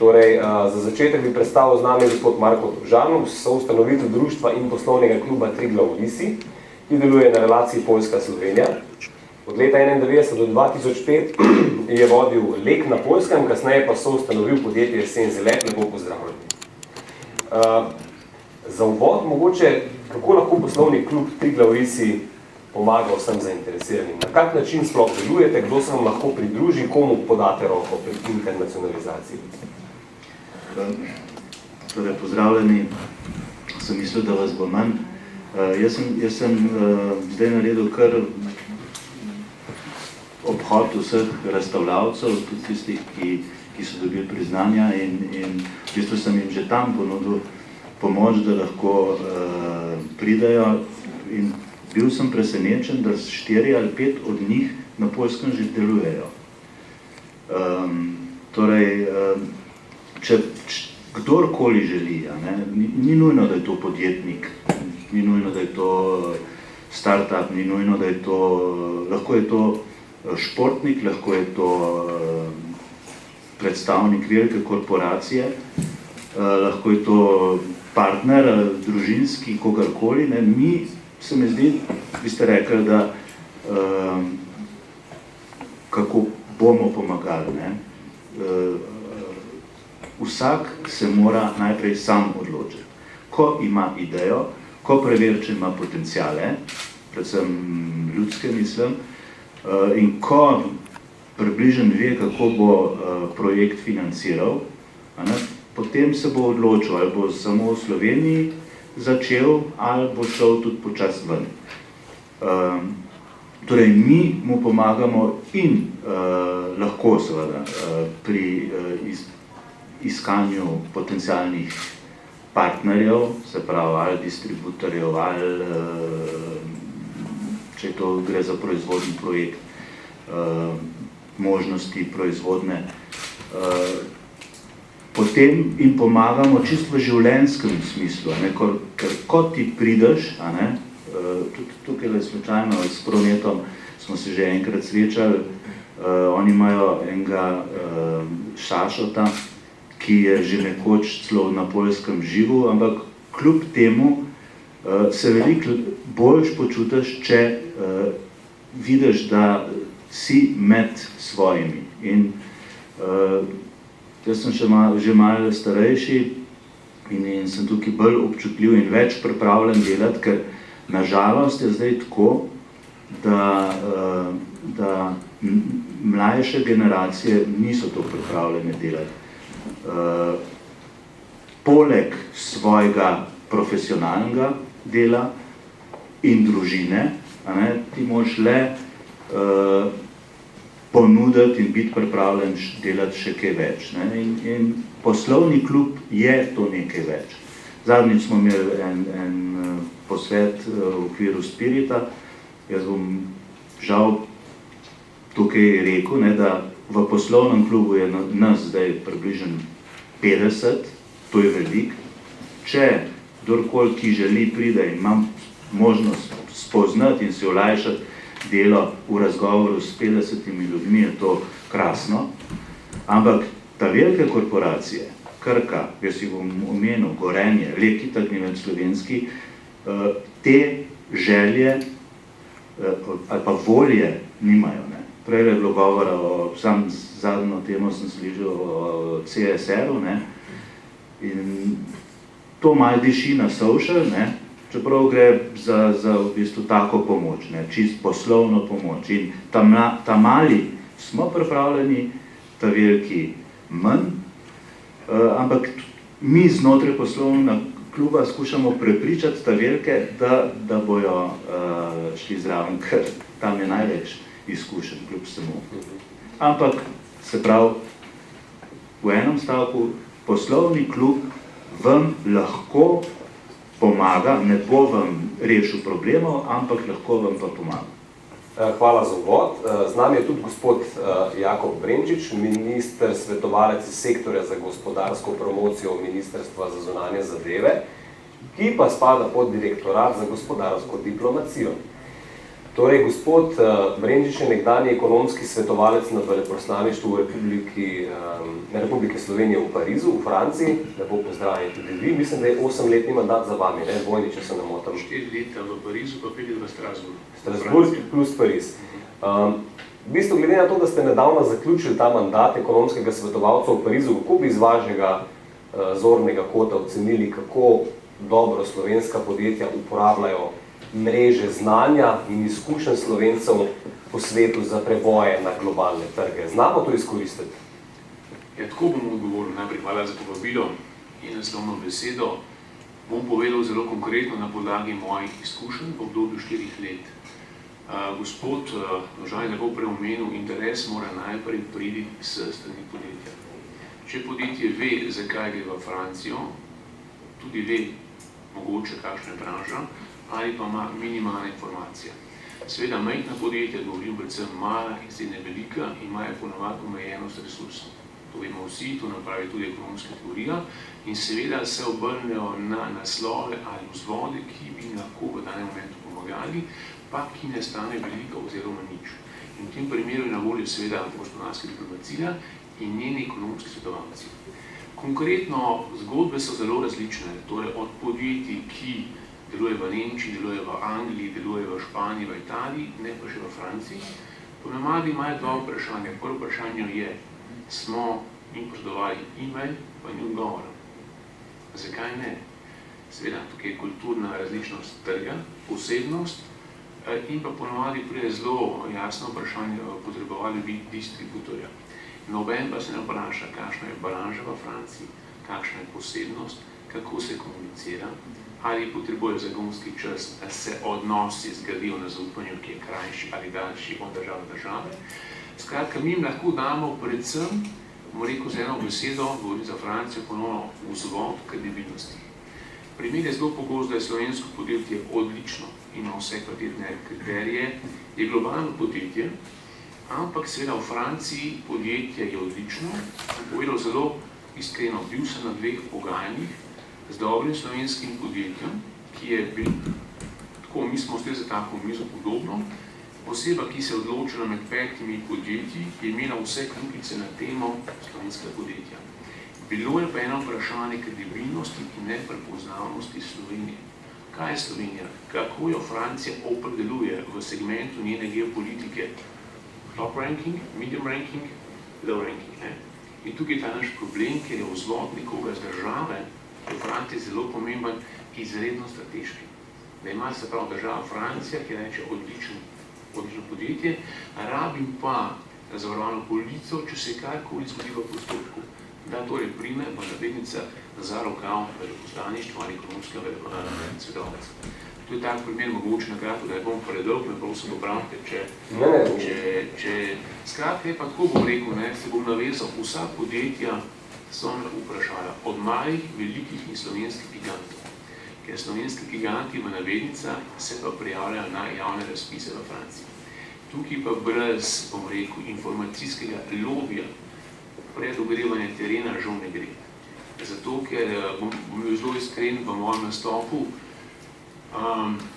Torej, za začetek bi predstavil z nami gospod Marko Tržanov, soustanovitelj društva in poslovnega kluba Triglav Visi, ki deluje na relaciji Poljska-Slovenija. Od leta 1991 do 2005 je vodil Lek na Poljskem, kasneje pa soustanovil podjetje Senzelek. Lepo pozdravljeni. Za uvod mogoče, kako lahko poslovni klub Triglav Visi pomaga vsem zainteresiranim? Na kak način sploh delujete, kdo se vam lahko pridruži, komu podate roko pri internacionalizaciji? Torej, pozdravljeni, sem mislil, da vas bo manj. Jaz sem zdaj naredil kar obhod vseh razstavljavcev, tudi tistih, ki so dobili priznanja in v bistvu sem jim že tam ponudil pomoč, da lahko pridajo in bil sem presenečen, da 4 ali 5 od njih na Poljskem že delujejo. Torej, če kdorkoli želi, ni nujno, da je to podjetnik, ni nujno, da je to startup, ni nujno, da je to, lahko je to športnik, lahko je to predstavnik velike korporacije, lahko je to partner, družinski, kogarkoli. Mi, se mi zdi, vi ste rekli, da kako bomo pomagali. Vsak se mora najprej sam odločiti. Ko ima idejo, ko preveri, če ima potenciale, predvsem ljudske mislim, in ko približno ve, kako bo projekt financiral, potem se bo odločil, ali bo samo v Sloveniji začel, ali bo šel tudi počasi ven. Torej, mi mu pomagamo in lahko seveda pri iskanju potencialnih partnerjev, se pravi, ali distributorjev, ali če to gre za proizvodni projekt, možnosti proizvodne. Potem jim pomagamo čisto v življenjskem smislu, ker ko ti prideš, tudi tukaj slučajno s Pronetom smo se že enkrat srečali, oni imajo enega šašota, ki je že nekoč celo na Poljskem živel, ampak kljub temu se veliko boljš počutiš, če vidiš, da si med svojimi. In jaz sem že malo starejši in sem tukaj bolj občutljiv in več pripravljen delati, ker nažalost je zdaj tako, da mlajše generacije niso to pripravljene delati. Poleg svojega profesionalnega dela in družine, ti moraš le ponuditi in biti pripravljen delati še kaj več. In poslovni klub je to nekaj več. Zadnjič smo imeli en posvet v okviru Spirita. Jaz bom žal tukaj rekel, da v poslovnem klubu je nas zdaj približno 50, to je veliko. Če kdorkoli, ki želi, pride in imam možnost spoznati in si olajšati delo v razgovoru s 50 ljudmi, je to krasno. Ampak ta velike korporacije, Krka, jaz si bom omenil, Gorenje, Lek, itak ni več slovenski, te želje ali pa volje nimajo. Prej je bilo govora sam zadnjo temo sem slišal o CSR-u, in to malo diši na social, čeprav gre za v bistvu tako pomoč, čist poslovno pomoč. In ta mali smo pripravljeni, ta veliki manj, ampak mi znotraj poslovnega kluba skušamo prepričati ta velike, da bojo šli zraven, ker tam je največ izkušen, kljub vsemu. Ampak, se pravi, v enem stavku, poslovni klub vam lahko pomaga, ne bo vam rešil problemov, ampak lahko vam pa pomaga. Hvala za uvod. Z nami je tudi gospod Jakob Brenčič, minister, svetovalec iz sektorja za gospodarsko promocijo Ministrstva za zunanje zadeve, ki pa spada pod direktorat za gospodarsko diplomacijo. Torej, gospod Brendžič je nekdanji ekonomski svetovalec na veleposlaništvu Republike Slovenije v Parizu, v Franciji. Lepo pozdravljeni tudi vi. Mislim, da je 8-letni mandat za vami, ne? Dvojni, če se ne motim. 4 leta v Parizu, pa 5 let v Strasbourgu. Strasbourg plus Pariz. V bistvu, glede na to, da ste nedavno zaključili ta mandat ekonomskega svetovalca v Parizu, kako bi iz vašega zornega kota ocenili, kako dobro slovenska podjetja uporabljajo mreže znanja in izkušenj Slovencev po svetu za preboje na globalne trge? Znamo to izkoristiti? Ja, tako bom odgovoril. Najprej hvala za povabilo in naslovno besedo. Bom povedal zelo konkretno na podlagi mojih izkušenj v obdobju 4 let. Gospod Žan je lepo preomenil, interes mora najprej priti s strani podjetja. Če podjetje ve, zakaj gre v Francijo, tudi ve mogoče kakšna je branža, ali pa ima minimalne informacije. Seveda, majhna podjetja, govorim predvsem mala in srednje velika, imajo ponovadi omejenost resursov. To vemo vsi, to napravi tudi ekonomska teorija in seveda se obrnejo na naslove ali vzvode, ki bi lahko v danem momentu pomagali, pa ki ne stane veliko oziroma nič. In v tem primeru je na voljo seveda gospodarska diplomacija in njeni ekonomski svetovalci. Konkretno, zgodbe so zelo različne, torej od podjetij, ki deluje v Nemčiji, deluje v Angliji, deluje v Španiji, v Italiji, ne pa še v Franciji. Ponavadi imajo dva vprašanja. Prvo vprašanje je, smo jim posredovali e-mail, pa ni odgovora. Zakaj ne? Seveda, tukaj je kulturna različnost trga, posebnost in pa ponavadi pride zelo jasno vprašanje, potrebovali bi distributorja. Noben pa se ne vpraša, kakšna je branža v Franciji, kakšna je posebnost, kako se komunicira, ali potrebujejo zagonski čas, da se odnosi zgradijo na zaupanju, ki je krajši ali daljši od države do države. Skratka, mi jim lahko damo predvsem, bomo rekel z eno besedo, govorim za Francijo, ponovno vzvod kredibilnosti. Primer je zelo pogost, da je slovensko podjetje odlično, ima vse kvalitetne kriterije, je globalno podjetje, ampak seveda v Franciji podjetje je odlično, sem povedal zelo iskreno, bil sem na 2 pogajanjih z dobrim slovenskim podjetjem, ki je bil, tako mi smo stali za tako mizo podobno, oseba, ki se je odločila med 5 podjetji, je imela vse kljukice na temo slovenskega podjetja. Bilo je pa eno vprašanje kredibilnosti in neprepoznavnosti Slovenije. Kaj je Slovenija? Kako jo Francija opredeluje v segmentu njene geopolitike? Top ranking, medium ranking, low ranking. Ne? In tukaj je ta naš problem, ker je vzvod nekoga z države, v Franciji je zelo pomemben, izredno strateški. Da ima se prav država Francija, ki reče odlično podjetje, rabim pa zavarovalno polico, če se karkoli zgodi v postopku. Da torej prime v navednica za rokav veleposlaništva ali ekonomskega svetovalca. To je tak primer mogoče na kratko, da je bom predolg, me prosim popravite, skratka je pa tako bom rekel, se bom navezal, vsa podjetja so me vprašala, od malih, velikih in slovenskih gigantov. Ker slovenski giganti v navednicah se pa prijavljajo na javne razpise v Franciji. Tukaj pa brez, bom rekel, informacijskega lobija, predogrevanja terena žal ne gre. Zato, ker bom bil zelo iskren v mojem nastopu,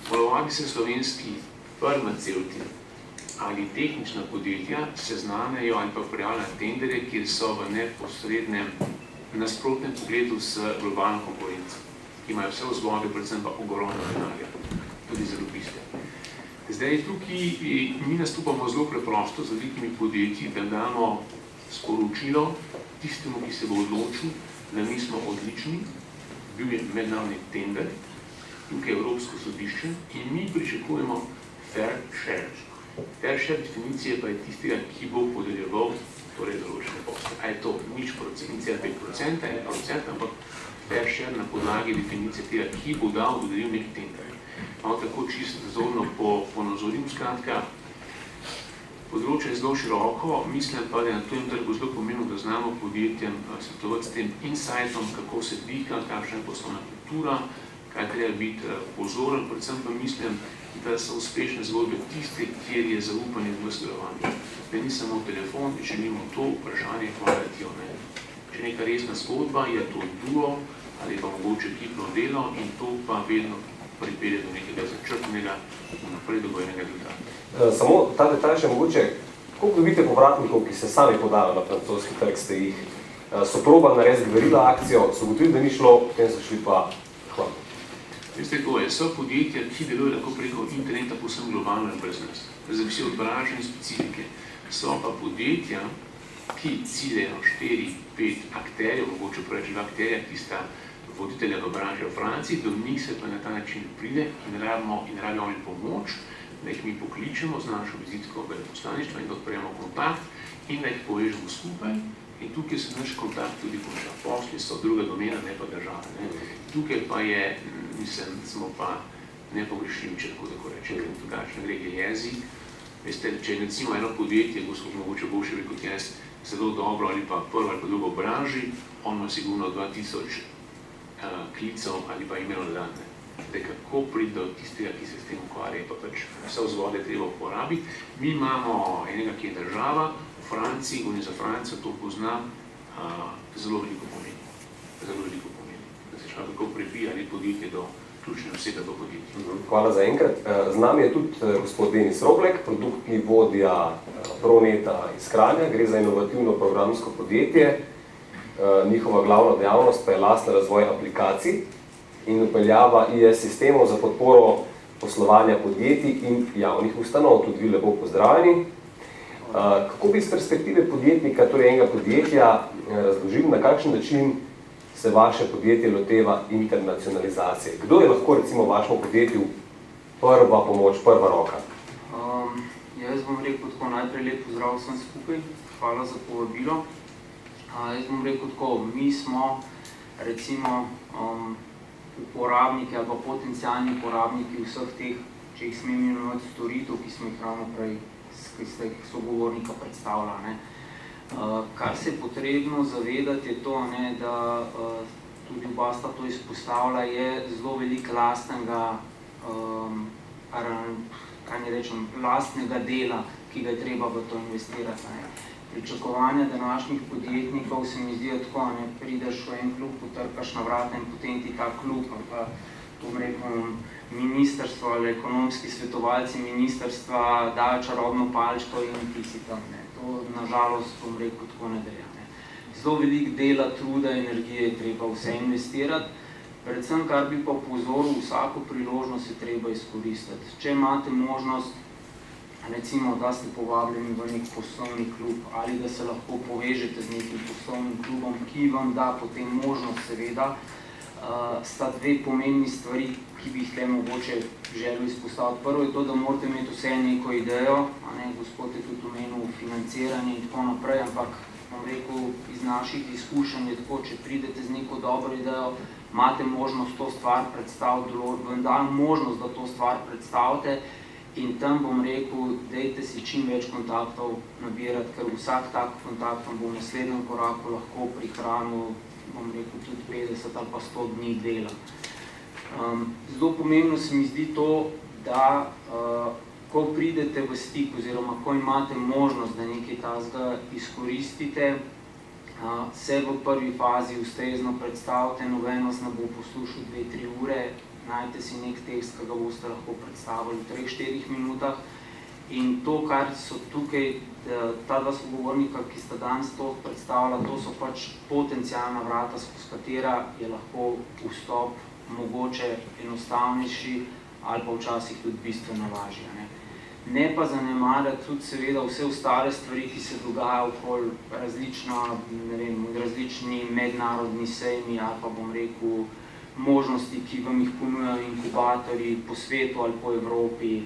ponovadi se slovenski farmacevti ali tehnična podjetja seznanejo ali pa prijavljajo tendere, kjer so v neposrednem nasprotnem pogledu s globalno konkurenco, ki imajo vse vzvode, predvsem pa ogromno denarja, tudi za lobiste. Zdaj, tukaj mi nastupamo zelo preprosto z velikimi podjetji, da damo sporočilo tistemu, ki se bo odločil, da mi smo odlični, bil je mednarodni tender, tukaj je Evropsko sodišče in mi pričakujemo fair share. Fair share definicije pa je tistega, ki bo podeljeval torej določene posle. A je to 0,5%, 1%, ampak fair share na podlagi definicije tega, ki bo dal, dodelil neki tender. Malo tako čisto nazorno ponazorim, skratka, področje je zelo široko, mislim pa, da je na tujem trgu zelo pomembno, da znamo podjetjem svetovati s tem insightom, kako se dviha, kakšna je poslovna kultura, kaj treba biti pozoren, predvsem pa mislim, da so uspešne zgodbe tiste, kjer je zaupanje v sodelovanju. Da ni samo telefon, želimo to vprašanje kvalitatijo. Če neka resna zgodba, je to duo ali pa mogoče ekipno delo in to pa vedno pripelje do nekega začrtnega, naprej dogojenega rezultata. Samo ta detalj še mogoče, koliko dobite povratnikov, ki se sami podajo na francoski trg, ste jih so probali narediti gverila akcijo, so gotovili, da ni šlo, potem so šli pa hvala. Veste, to je, so podjetja, ki delujejo lahko preko interneta povsem globalno in brez nas. Zavisi od branže in specifike. So pa podjetja, ki ciljajo 4-5 akterjev, mogoče preveč akterja, ki sta voditelja v branži v Franciji, do njih se pa na ta način pride in rabijo oni pomoč, da jih mi pokličemo z našo vizitko veleposlaništva in da odpremo kontakt in da jih povežemo skupaj. In tukaj se naš kontakt tudi konča. Posli so druga domena, ne pa država. Ne. Tukaj pa je, mislim, smo pa nepogrešljivi, če tako rečem, ker drugače gre jezik. Veste, če je recimo eno podjetje, gospod mogoče boljše kot jaz, zelo dobro ali pa prvo ali pa drugo v branži, on ima sigurno 2000 klicev ali pa imenov na dan. Da kako priti do tistega, ki se s tem ukvarja, pa pač vse vzvode treba uporabiti. Mi imamo enega, ki je država, v Franciji, on je za Francijo, to pozna, zelo veliko pomeni. Zelo veliko pomeni. Da se šla kako pripija ali podjetje do ključne vsega do podjetja. Hvala za enkrat. Z nami je tudi gospod Denis Roblek, produktni vodja Proneta iz Kranja. Gre za inovativno programsko podjetje. Njihova glavna dejavnost pa je lastni razvoj aplikacij in upeljava IS sistemov za podporo poslovanja podjetij in javnih ustanov. Tudi vi lepo pozdravljeni. Kako bi iz perspektive podjetnika, torej enega podjetja, razložili, na kakšen način se vaše podjetje loteva internacionalizacije? Kdo je lahko recimo vašemu podjetju prva pomoč, prva roka? Jaz bom rekel tako, najprej lep pozdrav vsem skupaj, hvala za povabilo. Jaz bom rekel tako, mi smo recimo uporabniki ali pa potencialni uporabniki vseh teh, če jih smem imenovati, storitev, ki smo jih ravno prej, ki ste jih sogovornika predstavljali. Kar se je potrebno zavedati je to, da tudi oba sta to izpostavlja, je zelo veliko lastnega, lastnega dela, ki ga je treba v to investirati. Pričakovanja današnjih podjetnikov se mi zdijo tako, prideš v en klub, potrkaš na vrata in potem ti ta klub, ali pa bom rekel, ministrstvo ali ekonomski svetovalci ministrstva dajo čarobno palčko in ti si tam. To nažalost, bom rekel, tako ne delja. Zelo veliko dela, truda, energije je treba vse investirati. Predvsem, kar bi pa pozoril, vsako priložnost je treba izkoristiti. Če imate možnost, recimo, da ste povabljeni v nek poslovni klub ali da se lahko povežete z nekim poslovnim klubom, ki vam da potem možnost, seveda, sta dve pomembni stvari, ki bi jih le mogoče želel izpostaviti. Prvo je to, da morate imeti vse neko idejo, gospod je tudi omenil financiranje in tako naprej, ampak bom rekel, iz naših izkušenj je tako, če pridete z neko dobro idejo, imate možnost to stvar predstaviti, vam dajo možnost, da to stvar predstavite in tam bom rekel, dajte si čim več kontaktov nabirati, ker vsak tak kontakt vam bo v naslednjem koraku lahko prihranil, bom rekel, tudi 50 ali pa 100 dni dela. Zelo pomembno se mi zdi to, da ko pridete v stik oziroma ko imate možnost, da nekaj takega izkoristite, se v prvi fazi ustrezno predstavite, noben vas ne bo poslušal 2-3 ure, najte si nek tekst, ki ga boste lahko predstavili v 3-4 minutah in to, kar so tukaj, ta dva sogovornika, ki sta danes to predstavila, to so pač potencialna vrata, skozi katera je lahko vstop mogoče enostavnejši ali pa včasih tudi bistveno lažje. Ne pa zanemarjati tudi seveda vse ostale stvari, ki se dogajajo okoli različni mednarodni sejmi ali pa bom rekel možnosti, ki vam jih ponujajo inkubatorji po svetu ali po Evropi.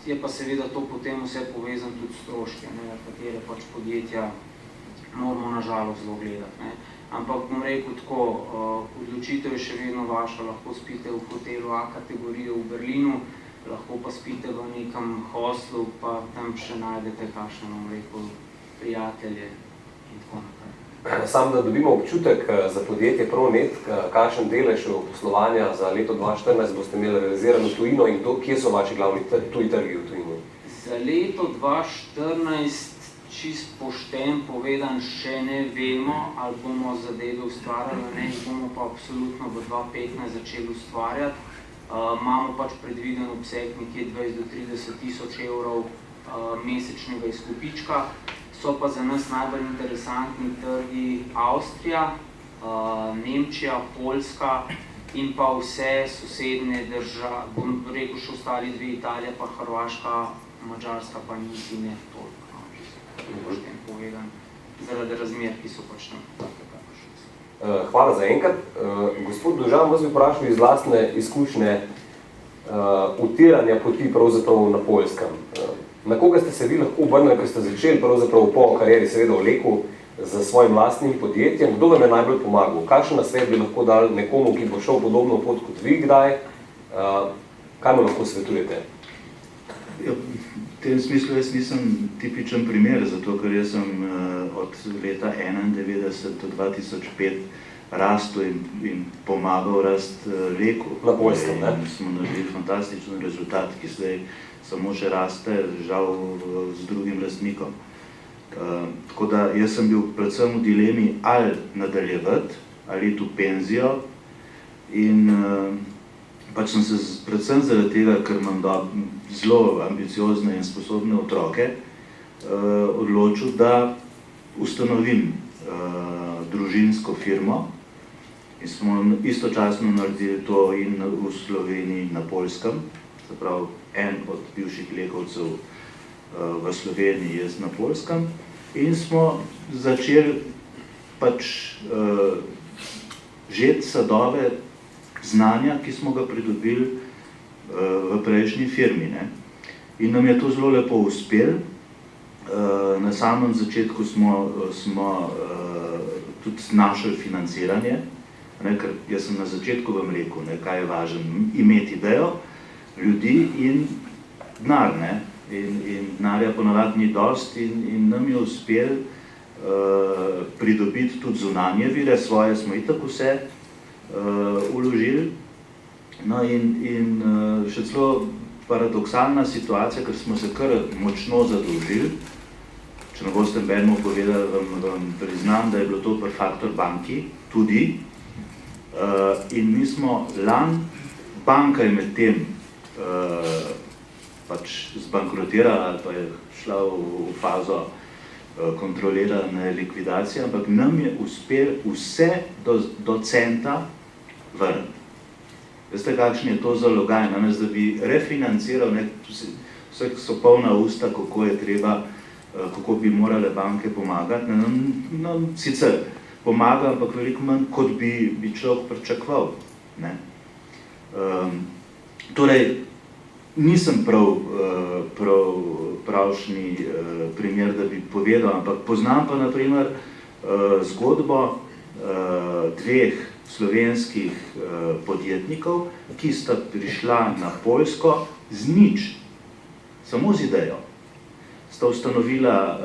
Je pa seveda to potem vse povezano tudi s stroški, katere pač podjetja moramo nažalost zelo gledati. Ampak bom rekel tako, odločitev je še vedno vaša, lahko spite v hotelu A kategorije v Berlinu, lahko pa spite v nekem hostlu, pa tam še najdete kakšne, bom rekel, prijatelje in tako naprej. Sam, da dobimo občutek za podjetje Pronet, kakšen delež poslovanja za leto 2014 boste imeli realiziran v tujino in kje so vaši glavni tuji trgi v tujini? Za leto 2014, čist pošten povedan, še ne vemo, ali bomo zadeve ustvarjali, ne, bomo pa absolutno v 2015 začeli ustvarjati. Imamo pač predviden obseg nekje 20 do 30 tisoč evrov mesečnega izkupička. So pa za nas najbolj interesantni trgi Avstrija, Nemčija, Poljska in pa vse sosednje države, bom rekel še ostali dve, Italija pa Hrvaška, Madžarska pa niti ne toliko, če se pošten povedan, zaradi razmer, ki so pač tam take. Hvala za enkrat. Gospod Dovžan, vas bi vprašal iz lastne izkušnje utiranja poti pravzaprav na Poljskem. Na koga ste se vi lahko obrnili, ko ste začeli pravzaprav po karieri seveda v Leku za svojim lastnim podjetjem? Kdo vam je najbolj pomagal? Kakšen nasvet bi lahko dal nekomu, ki bo šel podobno pot kot vi kdaj? Kaj mu lahko svetujete? Ja, v tem smislu jaz nisem tipičen primer, zato ker jaz sem od leta 1991 do 2005 rastel in pomagal Leku. Na Poljskem, ne? Smo naredili fantastičen rezultat, ki zdaj samo še raste, žal z drugim lastnikom. Tako da jaz sem bil predvsem v dilemi, ali nadaljevati, ali iti v penzijo in pač sem se predvsem zaradi tega, ker imam zelo ambiciozne in sposobne otroke, odločil, da ustanovim družinsko firmo in smo istočasno naredili to in v Sloveniji in na Poljskem, se pravi en od bivših lekovcev v Sloveniji, jaz na Poljskem, in smo začeli pač žeti sadove znanja, ki smo ga pridobili v prejšnji firmi. Ne? In nam je to zelo lepo uspelo. Na samem začetku smo tudi našli financiranje, ne? Ker jaz sem na začetku vam rekel, ne, kaj je važno, imeti idejo, ljudi in denar. In denarja ponavadi ni dosti in nam je uspelo pridobiti tudi zunanje vire, svoje smo itak vse vložili. No in še celo paradoksalna situacija, ker smo se kar močno zadolžili. Če ne boste benemu povedali, vam priznam, da je bilo to pri Faktor banki tudi. In mi smo lani, banka je med tem pač zbankrotirala ali pa je šla v fazo kontrolirane likvidacije, ampak nam je uspelo vse do centa vrniti. Veste, kakšen je to zalogaj, namesto da bi refinanciral, vse so polna usta, kako je treba, kako bi morale banke pomagati. Nam sicer pomaga, ampak veliko manj, kot bi človek pričakoval. Torej, nisem pravšnji primer, da bi povedal, ampak poznam pa na primer zgodbo dveh slovenskih podjetnikov, ki sta prišla na Poljsko z nič, samo z idejo. Sta ustanovila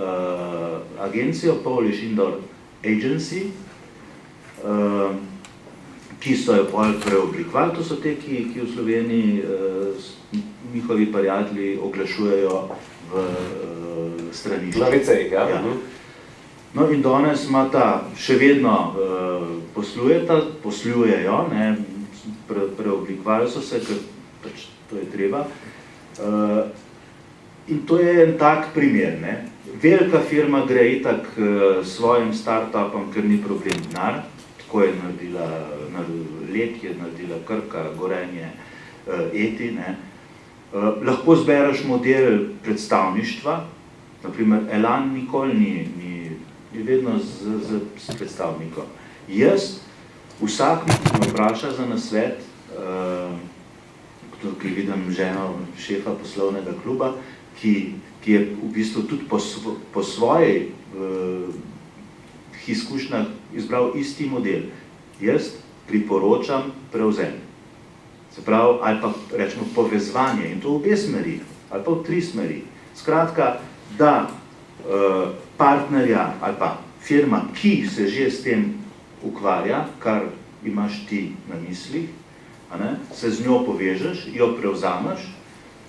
agencijo Polish Indoor Agency, ki so jo potem preoblikovali. To so te, ki v Sloveniji njihovi prijatelji oglašujejo v stranišču. Na WC-jih, ja. No in danes še vedno poslujejo, preoblikovali so se, ker pač to je treba. In to je en tak primer. Velika firma gre itak svojim startupom, ker ni problem denar. Tako je naredila Lek, je naredila Krka, Gorenje, Eti. Lahko zbereš model predstavništva, naprimer Elan nikoli ni vedno z predstavnikom. Jaz, vsak me vpraša za nasvet, ki vidim ženo šefa poslovnega kluba, ki je v bistvu tudi po svojih izkušnjah izbral isti model. Jaz priporočam prevzem. Se pravi, ali pa rečemo povezovanje, in to v obe smeri, ali pa v tri smeri. Skratka, da partnerja ali pa firma, ki se že s tem ukvarja, kar imaš ti na mislih, se z njo povežeš, jo prevzameš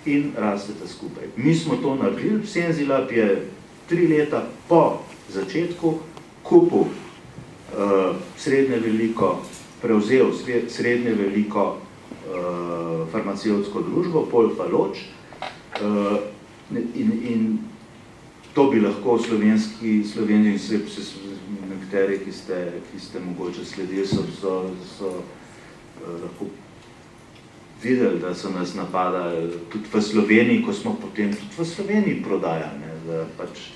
in rastete skupaj. Mi smo to naredili, Senzilab je 3 leta po začetku kupil srednje veliko, prevzel srednje veliko farmacevtsko družbo, Polfa-Loč, in to bi lahko slovenski, nekateri, ki ste mogoče sledili, so lahko videli, da so nas napadali tudi v Sloveniji, ko smo potem tudi v Sloveniji prodajali, da pač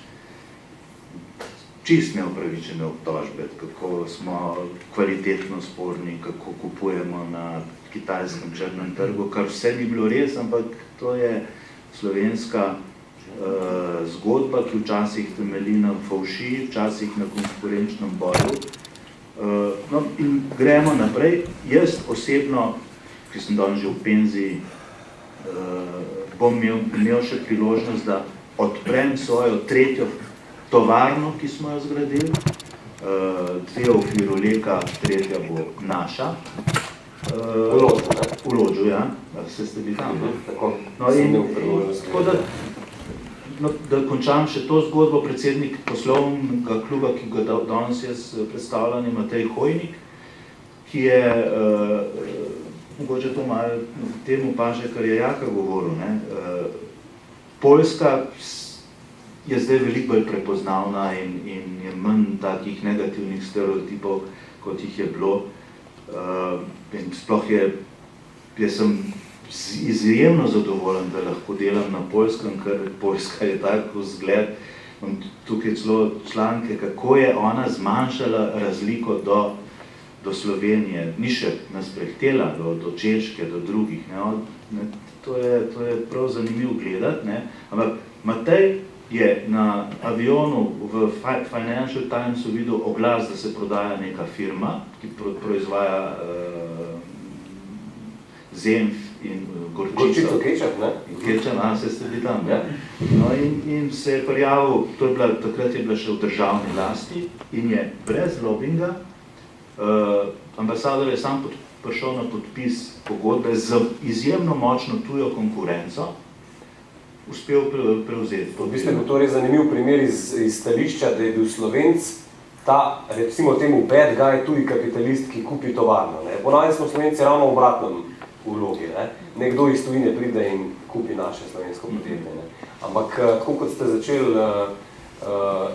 čist neopravičene obtožbe, kako smo kvalitetno sporni, kako kupujemo na kitajskem črnem trgu, kar vse ni bilo res, ampak to je slovenska zgodba, ki včasih temelji na fovšiji, včasih na konkurenčnem boju. No, in gremo naprej. Jaz osebno, ki sem danes že v penziji, bom imel še priložnost, da odprem svojo tretjo tovarno, ki smo jo zgradili. Dve v okviru Leka, tretja bo naša. V Lodžu, ja. Se ste bili tam, ne? Tako da končam še to zgodbo, predsednik poslovnega kluba, ki ga danes jaz predstavljam, Matej Hojnik, ki je, mogoče to malo temu paže, kar je Jaka govoril, ne? Poljska je zdaj veliko bolj prepoznavna in je manj takih negativnih stereotipov, kot jih je bilo. In sploh jaz sem izjemno zadovoljen, da lahko delam na Poljskem, ker Poljska je tak vzgled. Tukaj celo članke, kako je ona zmanjšala razliko do Slovenije. Ni še nas prehtela do Češke, do drugih. To je prav zanimivo gledati, ne? Ampak Matej je na avionu v Financial Timesu videl oglas, da se prodaja neka firma, ki proizvaja zenf in gorčico. Kečap, ne? Kečap, se ste bili tam, ne? No in se je prijavil, takrat je bila še v državni lasti in je brez lobinga, ambasador je sam prišel na podpis pogodbe z izjemno močno tujo konkurenco, uspel prevzeti. V bistvu je to res zanimiv primer iz stališča, da je bil Slovenc ta, recimo temu bad guy, tuji kapitalist, ki kupi tovarno. Ponavljam smo Slovenci ravno v obratnem vlogi. Nekdo iz tujine pride in kupi naše slovensko podjetje. Ampak, tako kot ste začeli,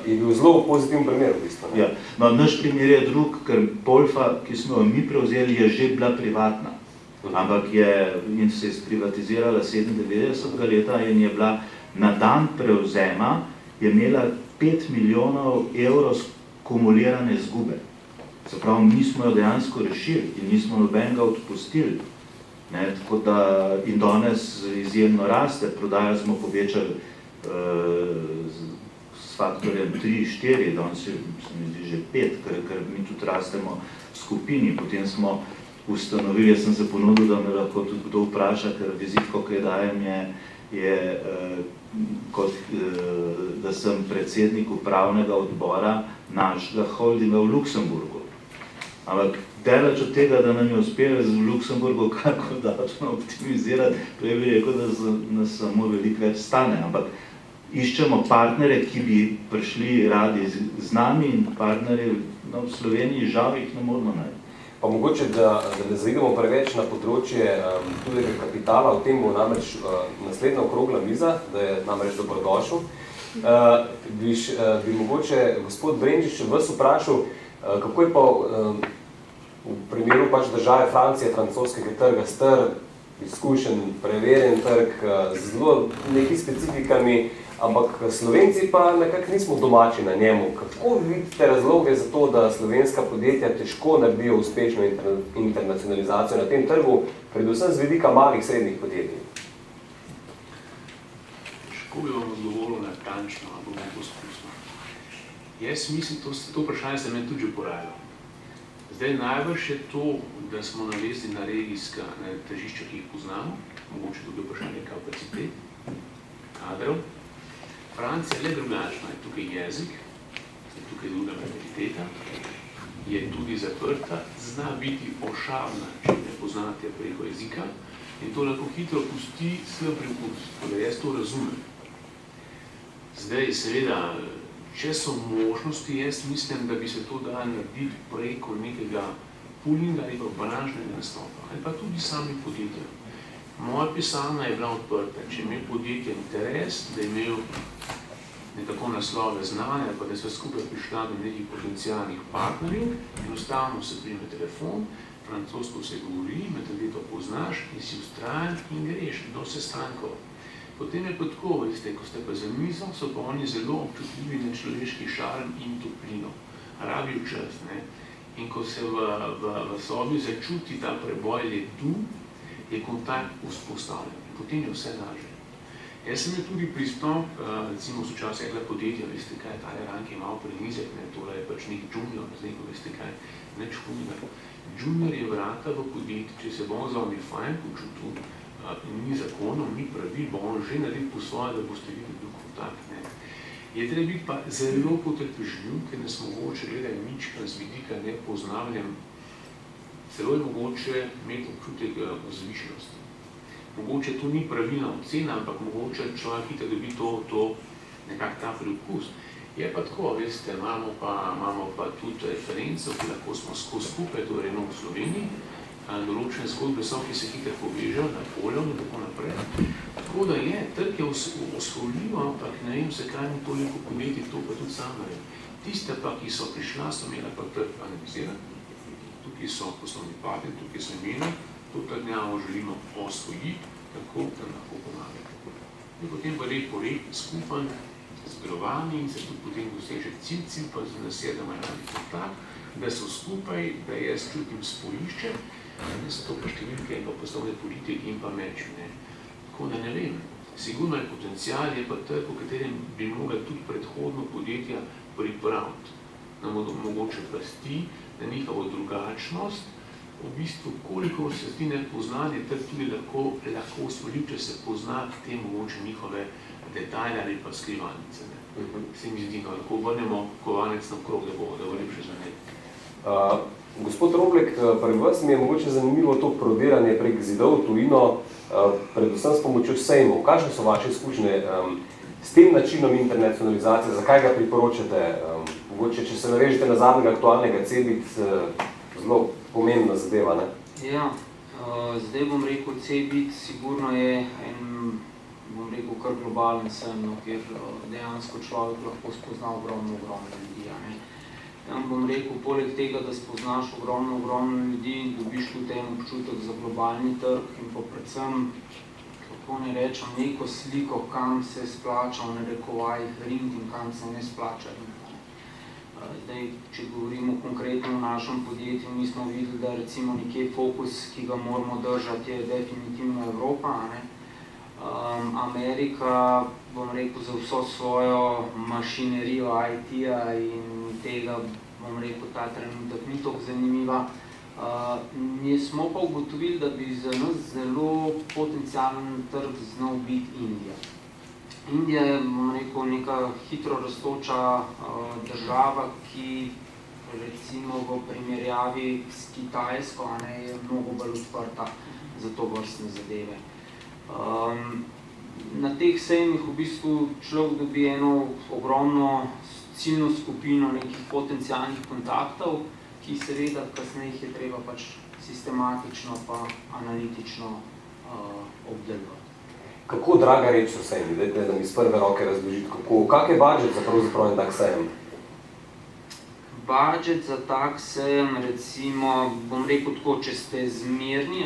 je bil zelo pozitiven primer v bistvu. Ja, no, naš primer je drug, ker Polfa, ki smo jo mi prevzeli, je že bila privatna. Ampak in se je sprivatizirala 97. leta in je bila na dan prevzema, je imela 5 milijonov evrov kumulirane izgube. Se pravi, mi smo jo dejansko rešili in nismo nobenega odpustili. Tako da in danes izjemno raste, prodajo smo povečali s faktorjem 3-4, danes se mi zdi že 5, ker mi tudi rastemo v skupini, potem smo ustanovili, jaz sem se ponudil, da me lahko tudi kdo vpraša, ker vizitko, ki dajem, je da sem predsednik upravnega odbora našega holdinga v Luksemburgu. Ampak daleč od tega, da nam je uspelo v Luksemburgu kako davčno optimizirati, prej bi rekel, da nas samo veliko več stane. Ampak iščemo partnere, ki bi prišli radi z nami in partnerje v Sloveniji žal jih ne moramo najti. Pa mogoče, da ne zaidemo preveč na področje tujega kapitala, v tem bo namreč naslednja okrogla miza, da je namreč dobrodošel. Bi mogoče gospod Brenčič vas vprašal, kako je pa v primeru pač države Francije, francoskega trga strg, izkušen, preverjen trg, zelo neki specifikami, ampak Slovenci pa nekako nismo domači na njemu. Kako vidite razloge za to, da slovenska podjetja težko naredijo uspešno internacionalizacijo na tem trgu, predvsem z vidika malih srednjih podjetij? Težko bi vam odgovoril natančno, ali bom poskusil. Jaz mislim, to vprašanje se meni tudi že porajalo. Zdaj najbrž je to, da smo navezli na regijska tržišča, ki jih poznamo, mogoče tudi vprašanje kapacitet, kadrov. Francija je le drugačna, je tukaj jezik, je tukaj druga mentaliteta, je tudi zaprta, zna biti ošavna, če ne poznate preko jezika, in to lahko hitro pusti svoj prekus, da jaz to razumem. Zdaj, seveda, če so možnosti, jaz mislim, da bi se to dalo narediti preko nekega poolinga ali pa branžnega nastopa, ali pa tudi sami podjetja. Moja pisarna je bila odprta. Če je imel podjetje interes, da je imel nekako naslove znanja, pa da so skupaj prišla do nekih potencijalnih partnerjev, enostavno se prime telefon, francosko se govori, metodito poznaš in si vztrajen in greš do sestankov. Potem je pa tako, veste, ko ste pa za mizo, so pa oni zelo občutljivi na človeški šarm in toplino. Rabijo čas, ne? In ko se v sobi začuti ta preboj ledu, je kontakt vzpostavljen. Potem je vse lažje. Jaz sem imel tudi pristop, recimo so včasih rekla podjetja, veste kaj, tale ranke je malo prenizek, ne, tole je pač nek junior, zdaj ko veste kaj, neč junior. Junior je vrata v podjetju, če se bom za vami fajn počutil, ni zakonov, ni pravil, bo on že naredil po svoje, da boste videli bil kontakt, ne. Je treba biti pa zelo potrpežljiv, ker nas mogoče gledaj nička z vidika nepoznavljanjem. Celo je mogoče imeti občutek vzvišenosti. Mogoče to ni pravilna ocena, ampak mogoče človek hiter dobi to nekak ta priokus. Je pa tako, veste, imamo pa tudi referenco, ki lahko smo skozi skupaj, to je Renault v Sloveniji, določene zgodbe so, ki se hiter povežejo, Napoleon in tako naprej. Tako da je, trg je osvojljivo, ampak ne vem, zakaj ni toliko podjetij, to pa tudi sam naredil. Tiste pa, ki so prišla, so imela pa trg analizirati. Tukaj so poslovni partneri, tukaj so imena, to trdnjavo želimo osvojiti, tako da lahko pomagati. In potem pa rep po rep, skupaj, zgrovani in se tudi potem doseže cilj pa za nas je, da imajo radi kontakt, da so skupaj, da jaz čutim spojišče, da so to pa številke in pa poslovne politike in pa meč. Tako da ne vem, sigurno je potencial, je pa trg, v katerem bi mogli tudi predhodno podjetja pripraviti, na mogoče pasti, na njihovo drugačnost, v bistvu koliko se zdi nepoznanje, trg tudi lahko osvojljiv, če se pozna te mogoče njihove detajle ali pa skrivalnice. Se mi zdi, lahko vrnemo kovanec na krog, da bo lepše zaneti. Gospod Roblek, pri vas mi je mogoče zanimivo to prodiranje prek zidov v tujino, predvsem s pomočjo sejmov. Kakšne so vaše izkušnje s tem načinom internacionalizacije, zakaj ga priporočate? Mogoče, če se navežete na zadnjega aktualnega CeBIT, zelo pomembna zadeva, ne? Ja, zdaj bom rekel, CeBIT sigurno je en, bom rekel, kar globalen sen, kjer dejansko človek lahko spozna ogromno ljudi, ne? Tam bom rekel, poleg tega, da spoznaš ogromno ljudi, dobiš tudi en občutek za globalni trg in pa predvsem, kako ne rečem, neko sliko, kam se splača v narekovajih ring in kam se ne splača ring. Zdaj, če govorimo konkretno o našem podjetju, mi smo videli, da recimo nekje fokus, ki ga moramo držati, je definitivno Evropa, ne? Amerika, bom rekel, za vso svojo mašinerijo IT-ja in tega, bom rekel, ta trenutek ni toliko zanimiva. Mi smo pa ugotovili, da bi za nas zelo potencialen trg znal biti Indija. Indija je, bom rekel, neka hitro rastoča država, ki recimo v primerjavi s Kitajsko je mnogo bolj odprta za to vrstne zadeve. Na teh sejmih v bistvu človek dobi eno ogromno ciljno skupino nekih potencialnih kontaktov, ki seveda kasneje je treba pač sistematično pa analitično obdelovati. Kako draga reč so sejmi? Dajte, da mi iz prve roke razložiti, kak je budžet za pravzaprav en tak sejem? Budžet za tak sejem, recimo, bom rekel tako, če ste zmerni,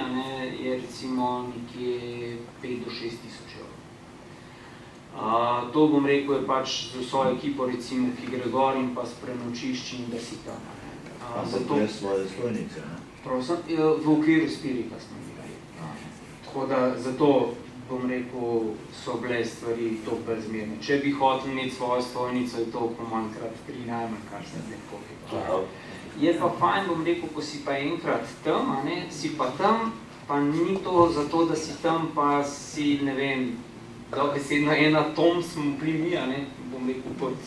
je recimo nekje 5 do 6 tisoč evrov. To, bom rekel, je pač z vso ekipo, recimo, ki gre gor in pa s prenočišči in da si tam. Zato je svoje stojnice, ne? Prosim, v okviru Spirita smo bili. Tako da, zato bom rekel, so bile stvari toliko bolj zmerne. Če bi hotel imeti svojo stojnico, je to pomanjkrat 3 najmanj, kar se zdaj koliko. Je pa fajn, bom rekel, ko si pa enkrat tam, si pa tam, pa ni to zato, da si tam, pa si, ne vem, dobesedno en atom smo bili mi, bom rekel, kot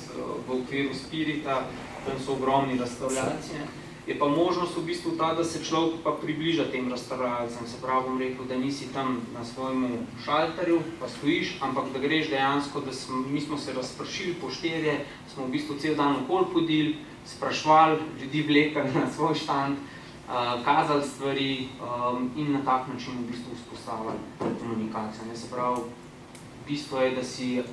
v okviru Spirita, tam so ogromni restauracije. Je pa možnost v bistvu ta, da se človek pa približa tem restauracijam. Se pravi, bom rekel, da nisi tam na svojemu šalterju, pa stojiš, ampak da greš dejansko, da mi smo se razpršili po 4, smo v bistvu cel dan okoli podili, sprašvali, ljudi vlekali na svoj štand kazali stvari in na tak način v bistvu vzpostavljali komunikacijo. Se pravi, bistvo je,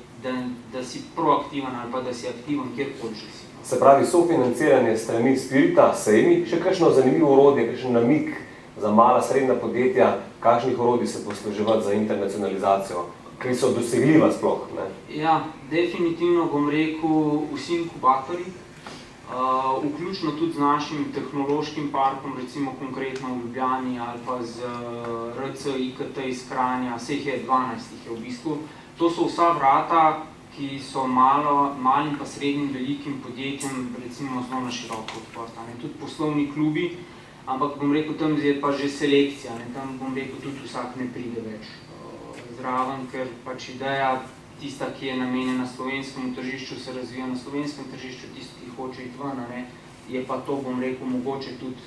da si proaktiven ali pa da si aktiven kjerkoli že si. Se pravi, sofinanciranje strani Spirita, sejmi, še kakšno zanimivo orodje, kakšen namig za mala srednja podjetja, kakšnih orodij se posluževati za internacionalizacijo, ki so dosegljiva sploh, ne? Ja, definitivno bom rekel vsi inkubatorji, vključno tudi z našim tehnološkim parkom, recimo konkretno v Ljubljani ali pa z RC IKT iz Kranja, vseh je 12 je v bistvu. To so vsa vrata, ki so malim pa srednjim velikim podjetjem recimo zelo na široko odprta. Tudi poslovni klubi, ampak bom rekel, tam je pa že selekcija, tam bom rekel, tudi vsak ne pride več zraven, ker pač ideja tista, ki je namenjena slovenskemu tržišču, se razvija na slovenskem tržišču, tisti, ki hoče iti ven, je pa to, bom rekel, mogoče tudi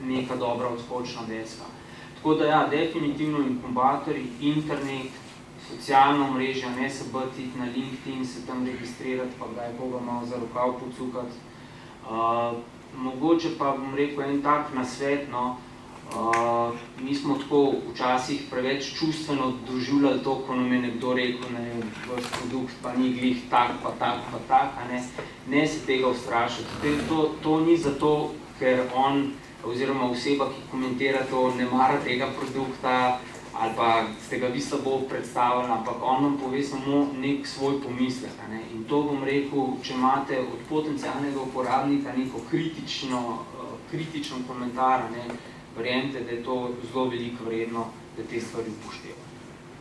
neka dobra odskočna deska. Tako da ja, definitivno inkubatorji, internet, socialno mrežje, ne se btiti na LinkedIn, se tam registrirati, pa kdaj koga malo za rokav pocukati. Mogoče pa, bom rekel, en tak nasvet, mi smo tako včasih preveč čustveno doživljali to, ko nam je nekdo rekel, vaš produkt pa ni glih tak, pa tak, pa tak, ne se tega ustrašiti. To ni zato, ker on, oziroma oseba, ki komentira to, ne mara tega produkta, ali pa ste ga vi slabo predstavili, ampak on vam pove samo nek svoj pomislek. In to bom rekel, če imate od potencialnega uporabnika neko kritično komentar, verjemite, da je to zelo veliko vredno, da te stvari upošteva.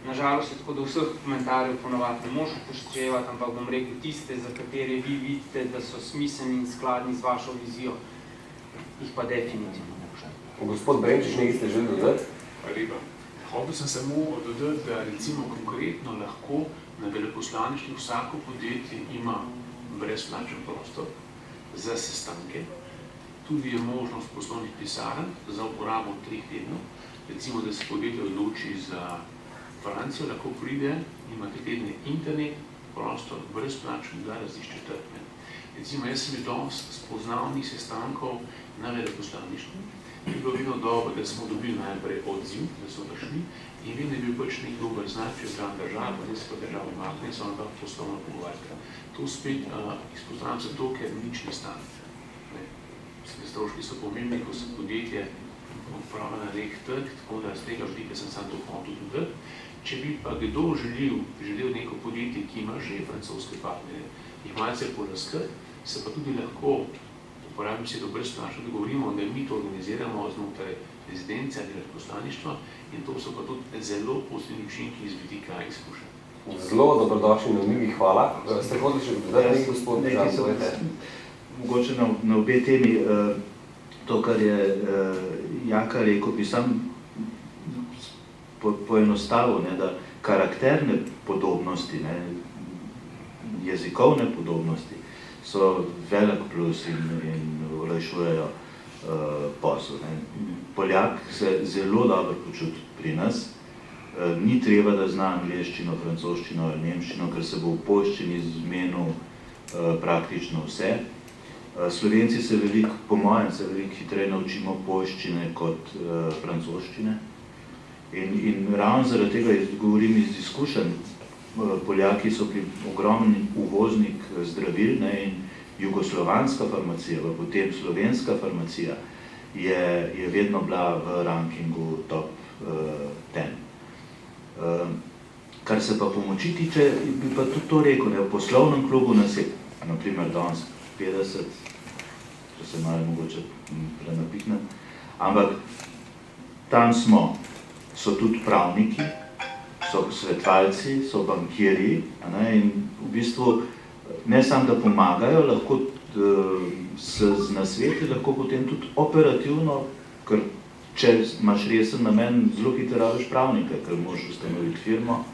Nažalost je tako, da vseh komentarjev ponavadi ne moš upoštevati, ampak bom rekel tiste, za katere vi vidite, da so smiselni in skladni z vašo vizijo, jih pa definitivno ne upoštevati. Gospod Brenčič, nekaj ste želeli dodati? Hvala lepa. Hotel sem samo dodati, da recimo konkretno lahko na veleposlaništvu vsako podjetje ima brezplačen prostor za sestanke. Tudi je možnost poslovnih pisarn za uporabo 3 tednov. Recimo, da se podjetje odloči za Francijo, lahko pride, ima 3 tedne internet, prostor brezplačen, da razišče trg. Recimo, jaz sem bil dosti spoznavnih sestankov na veleposlaništvu. Je bilo vedno dobro, da smo dobili najprej odziv, da so prišli in vedno je bil pač nek dober znak, če je zdrav država, zdaj se pa država umakne in so nam poslovno pogovarjati. To spet izpostavljam zato, ker nič ne stane. Stroški so pomembni, ko se podjetje odpravlja na nek trg, tako da z tega vidika sem sam to hotel dodati. Če bi pa kdo želel neko podjetje, ki ima že francoske partnerje, jih malce polaskati, se pa tudi lahko uporabim se dobro sprašati, da govorimo, da mi to organiziramo znotraj rezidence ali poslaništva in to so pa tudi zelo pozitivni učinki iz vidika izkušenj. Zelo dobrodošli na Migi, hvala. Ste hodili še dodati nekaj, gospod Žan? Mogoče na obe temi, to, kar je Jaka rekel, bi sam poenostavil, da karakterne podobnosti, jezikovne podobnosti so velik plus in olajšujejo posel. Poljak se zelo dobro počuti pri nas, ni treba, da zna angleščino, francoščino ali nemščino, ker se bo v poljščini zmenil praktično vse. Slovenci se veliko, po mojem, se veliko hitreje naučimo poljščine kot francoščine. In ravno zaradi tega govorim iz izkušenj. Poljaki so ogromni uvoznik zdravil in jugoslovanska farmacija, pa potem slovenska farmacija je vedno bila v rankingu top 10. Kar se pa pomoči tiče, bi pa tudi to rekel, v poslovnem klubu nas je, naprimer danes 50, če se malo mogoče prenapiknem, ampak tam so tudi pravniki, so svetovalci, so bankirji in v bistvu ne samo, da pomagajo, lahko z nasveti, lahko potem tudi operativno, ker če imaš resen namen, zelo hitro rabiš pravnika, ker moraš ustanoviti firmo,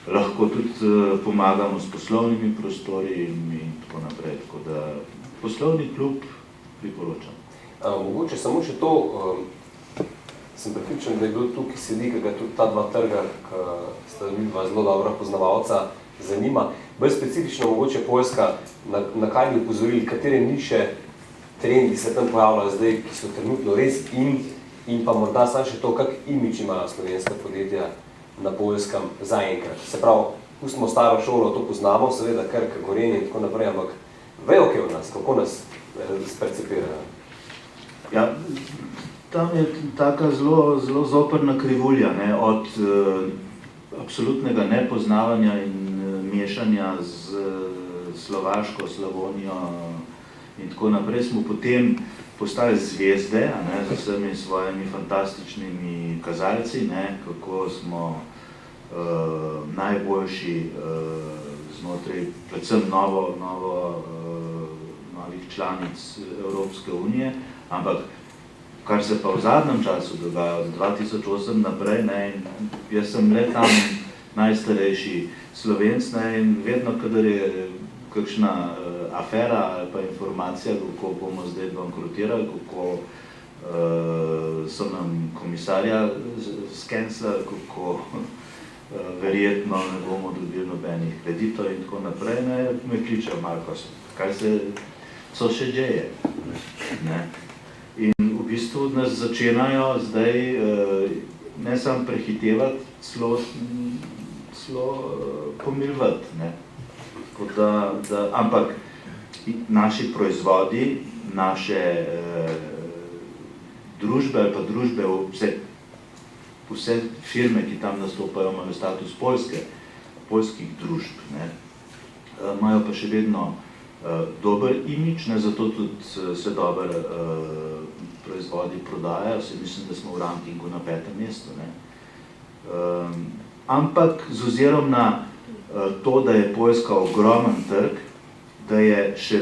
lahko tudi pomagamo s poslovnimi prostori in tako naprej. Tako da poslovni klub priporočam. Mogoče samo še to, sem prepričan, da je bilo tukaj sedi, ki ga tudi ta dva trga, ki sta dva zelo dobra poznavalca, zanima. Bolj specifično mogoče Poljska, na kaj bi upozorili, katere niše trendi se tam pojavljajo zdaj, ki so trenutno res in pa morda samo še to, kak imidž imajo slovenska podjetja na Poljskem zaenkrat. Se pravi, pustimo staro šolo, to poznamo, seveda Krka, Gorenje in tako naprej, ampak vejo kaj od nas, kako nas percepirajo? Ja, tam je taka zelo zoprna krivulja, ne, od absolutnega nepoznavanja in mešanja z Slovaško, Slavonijo in tako naprej, smo potem postali zvezde, ne, z vsemi svojimi fantastičnimi kazalci, ne, kako smo najboljši znotraj predvsem novih članic Evropske unije, ampak kar se pa v zadnjem času dogaja, od 2008 naprej, ne, jaz sem le tam najstarejši Slovenc, ne, in vedno, kadar je kakšna afera ali pa informacija, kako bomo zdaj bankrotirali, kako so nam komisarja skenslali, kako verjetno ne bomo dobili nobenih kreditov in tako naprej, ne, me kličejo Marko, kaj so še džeje. Ne. In v bistvu nas začenajo zdaj ne samo prehitevati, celo pomiljevati, ne. Ampak naši proizvodi, naše družbe ali pa družbe, vse firme, ki tam nastopajo, imajo status poljskih družb, ne, imajo pa še vedno dober imidž, ne, zato tudi se dober proizvodi prodajajo, mislim, da smo v rankingu na 5. mestu. Ne. Ampak z ozirom na to, da je Poljska ogromen trg, da je še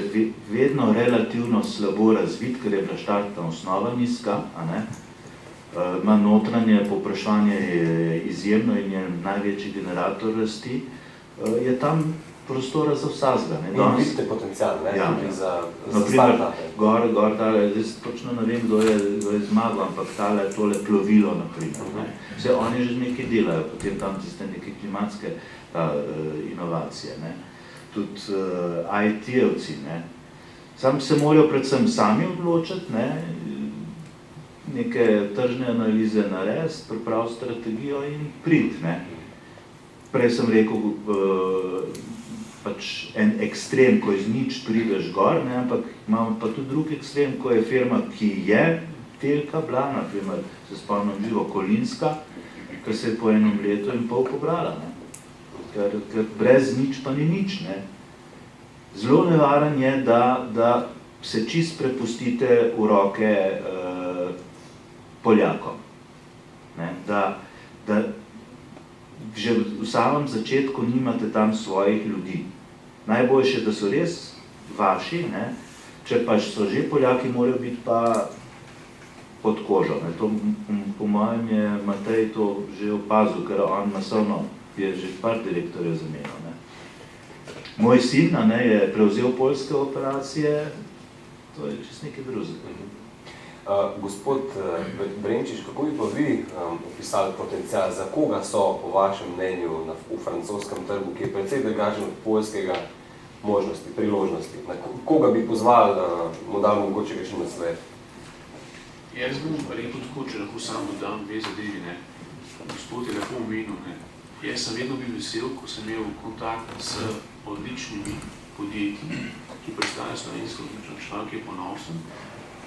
vedno relativno slabo razvit, ker je bila štartna osnova nizka, a ne, ima notranje povpraševanje izjemno in je največji generator rasti, je tam prostora za vsazga. In vidite potencial, ne? Ja, tudi za startupe. Gor tale, zdaj točno ne vem, kdo je zmagal, ampak tole plovilo, naprimer. Ne? Vse oni že nekaj delajo, potem tam tiste neke klimatske inovacije. Ne? Tudi IT-evci. Sam se morajo predvsem sami odločiti, ne? Neke tržne analize narediti, pripraviti strategijo in priti. Ne? Prej sem rekel, pač en ekstrem, ko iz nič prideš gor, ne, ampak imamo pa tudi drug ekstrem, ko je firma, ki je velika bila, naprimer, se spomnim živo Kolinska, ki se je po enem letu in pol pobrala, ne. Ker brez nič pa ni nič. Ne. Zelo nevaren je, da se čist prepustite v roke Poljakom. Ne. Da že v samem začetku nimate tam svojih ljudi. Najboljše, da so res vaši, ne? Če pa so že Poljaki, morajo biti pa pod kožo. Ne? To, po mojem je Matej to že opazil, ker on masovno je že par direktorjev zamenjal. Ne? Moj sin, ne, je prevzel poljske operacije, to je čisto nekaj drugega. Gospod Brenčič, kako bi pa vi opisali potencial, za koga so po vašem mnenju v francoskem trgu, ki je precej drugačen od poljskega, možnosti, priložnosti? Na koga bi pozvali, mu dal mogoče kakšen nasvet? Jaz bom rekel tako, če lahko sam dodam dve zadevi, ne. Gospod je lahko omenil, ne. Jaz sem vedno bil vesel, ko sem imel kontakt s odličnimi podjetji, ki predstavljajo slovensko odlično, ki je ponosen.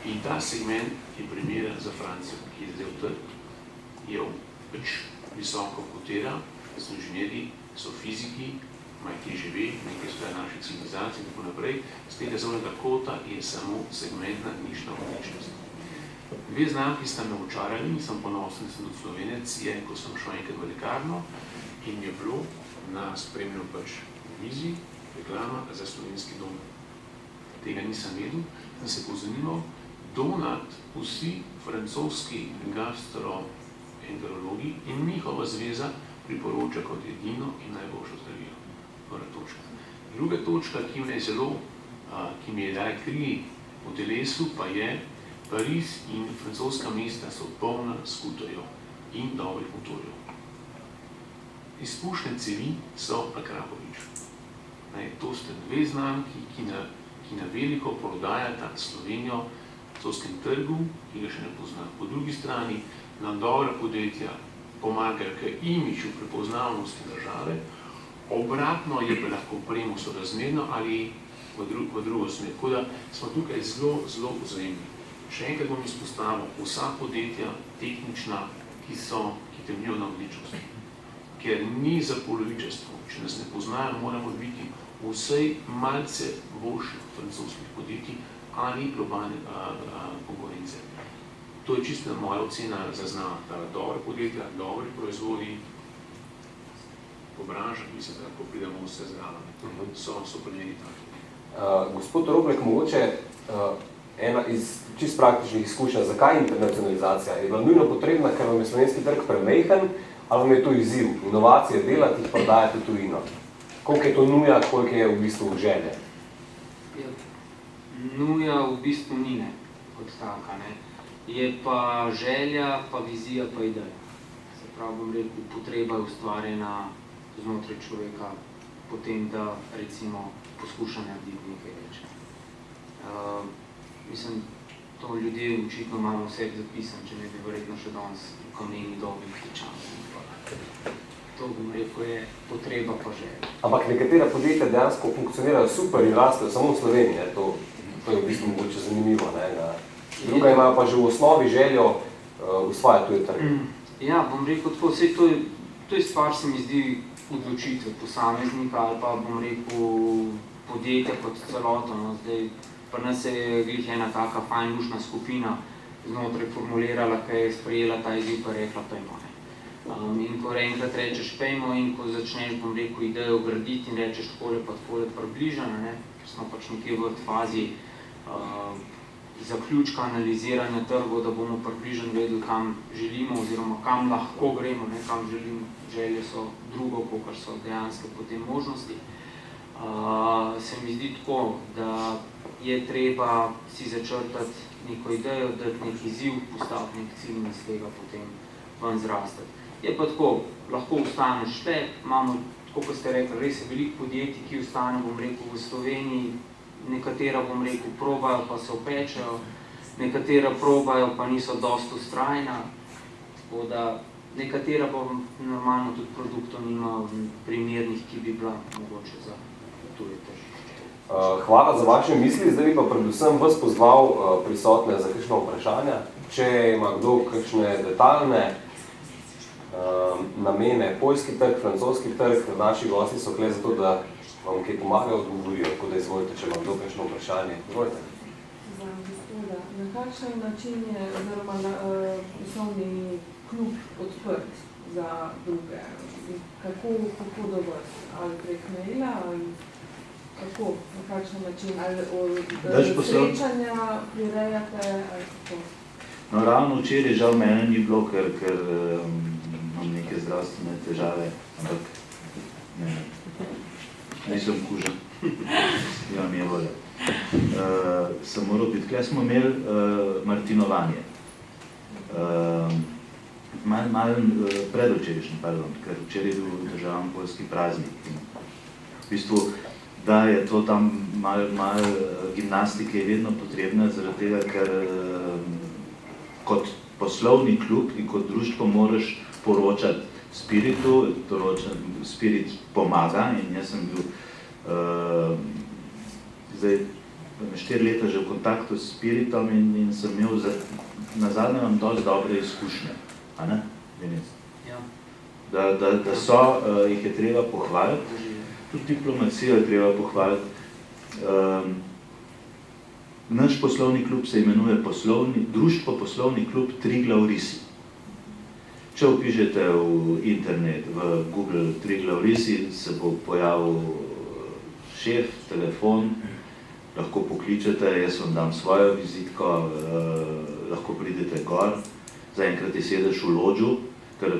In ta segment je primeren za Francijo, ki je zdaj v trg, je pač visoko kotira, so inženjeri, so fiziki, imajo TGV, nekaj so naše civilizacije in tako naprej. Z tega zornega kota je samo segmentna nišna odličnost. Dve znamki sta me očarali in sem ponosen, da sem tudi Slovenec, je, ko sem šel enkrat v lekarno in je bilo na spremljajo pač vizi reklama za slovenski dom. Tega nisem vedel, sem se pozanimal. Donat, vsi francoski gastroenterologi in njihova zveza priporoča kot edino in najboljšo zdravilo. Prva točka. Druga točka, ki mi je dala kri v telesu, pa je Pariz in francoska mesta so polna skuterjev in dobrih motorjev. Izpušne cevi so Akrapovič. To sta dve znamki, ki na veliko prodajata Slovenijo v francoskem trgu, ki ga še ne pozna. Po drugi strani nam dobra podjetja pomagajo k imidžu prepoznavnosti države, obratno je pa lahko premo sorazmerno ali v drugo smer. Tako da smo tukaj zelo vzajemni. Še enkrat bom izpostavil, vsa podjetja tehnična, ki temeljijo na odličnosti, ker ni za polovičastvo. Če nas ne poznajo, moramo biti vsej malce boljših francoskih podjetij ali globalne konkurence. To je čista moja ocena zaznava. Dobre podjetja, dobri proizvodi, po branžah, mislim, da ko pridemo vse zraven, so primeri taki. Gospod Roblek, mogoče ena iz čist praktičnih izkušenj, zakaj internacionalizacija? Je bila nujno potrebna, ker vam je slovenski trg premejhen, ali vam je to izziv? Inovacije delati, jih prodajati tujino. Koliko je to nuja, koliko je v bistvu želje? Nuja v bistvu ni, ne, kot taka, ne. Je pa želja, pa vizija, pa ideja. Se pravi, bom rekel, potreba je ustvarjena znotraj človeka, potem da, recimo, poskuša narediti nekaj več. Mislim, to ljudje očitno imamo vse zapisan, če ne bi verjetno še danes v kameni dobi kričali. To, bom rekel, je potreba pa želja. Ampak nekatera podjetja dejansko funkcionirajo super in rastejo samo v Sloveniji. To je v bistvu mogoče zanimivo. Druga imajo pa že v osnovi željo usvajati tuje trge. Ja, bom rekel tako, vse to je stvar, se mi zdi, odločitve posameznika ali pa, bom rekel, podjetja kot celoto. No. Zdaj, pa nas je glih ena taka fajn lušna skupina znotraj formulirala, ki je sprejela ta izziv, pa rekla, pejmo. In ko enkrat rečeš pejmo in ko začneš, bom rekel, idejo graditi in rečeš takole pa takole približano, ker smo pač nekje v fazi zaključka analiziranja trgov, da bomo približno vedeli, kam želimo oziroma kam lahko gremo, kam želimo. Želje so drugo, kakor so dejanske potem možnosti. Se mi zdi tako, da je treba si začrtati neko idejo, dati nek izziv, postaviti nek cilj in iz tega potem ven zrastati. Je pa tako, lahko ostaneš tle, imamo, tako kot ste rekli, res je veliko podjetij, ki ostane, bom rekel, v Sloveniji, nekatera, bom rekel, probajo pa se opečejo, nekatera probajo pa niso dosti ustrajna, tako da nekatera pa normalno tudi produktov nima primernih, ki bi bila mogoče za tuje trge. Hvala za vaše misli, zdaj bi pa predvsem vas pozval prisotne za kakšno vprašanja. Če ima kdo kakšne detaljne namene, poljski trg, francoski trg, naši gosti so kle zato, da vam kaj pomagajo, odgovorijo, tako da izvolite, če ima kdo kakšno vprašanje. Izvolite. Za gospoda, na kakšen način je oziroma poslovni klub odprt za druge? Kako do vas? Ali prek maila, ali kako, na kakšen način? Ali srečanja prirejate, ali kako? No, ravno včeraj žal mene ni bilo, ker imam neke zdravstvene težave, ampak nisem kužen, imam je volja. Sem moral biti. Tukaj smo imeli martinovanje. Malo predvčerajšnji, ker včeraj je bil državni poljski praznik. V bistvu, da je to tam malo gimnastike je vedno potrebna, zaradi tega, ker kot poslovni klub in kot društvo moraš poročati Spiritu, Spirit pomaga in jaz sem bil zdaj 4 leta že v kontaktu s Spiritom in sem imel nazadnje vam dosti dobre izkušnje. A ne, Denis? Ja. Da so, jih je treba pohvaliti, tudi diplomacijo je treba pohvaliti. Naš poslovni klub se imenuje Društvo poslovni klub Triglav Risi. Če vpišete v internet, v Google Triglav Risi, se bo pojavil šef, telefon, lahko pokličete, jaz vam dam svojo vizitko, lahko pridete gor. Zaenkrat je sedež v Lodžu, ker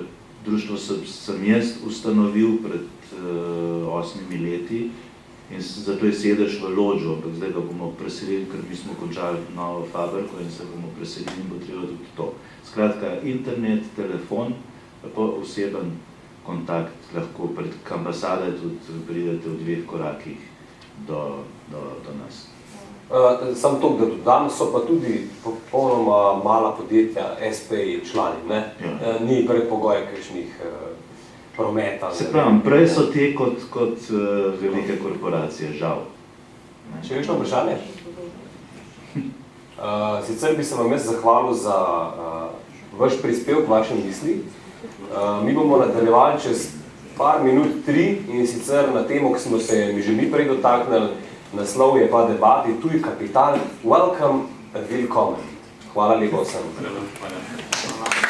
društvo sem jaz ustanovil pred 8 leti in zato je sedež v Lodžu, ampak zdaj ga bomo preselili, ker mi smo končali novo fabriko in se bomo preselili in bo treba tudi to. Skratka, internet, telefon, pa oseben kontakt, lahko prek ambasade tudi pridete v 2 korakih do nas. Samo to, da dodam, so pa tudi popolnoma mala podjetja, SPI člani, ne? Ja. Ni predpogoja kakšnih prometa. Se pravim, prej so te kot velike korporacije, žal. Še kakšno vprašanje? Sicer bi se vam jaz zahvalil za vaš prispevek, vaše misli. Mi bomo nadaljevali čez par minut, 3, in sicer na temo, ki smo se mi že mi prej dotaknili, naslov je pa debati Tuj kapital, welcome and willkommen. Hvala lepa vsem. Hvala.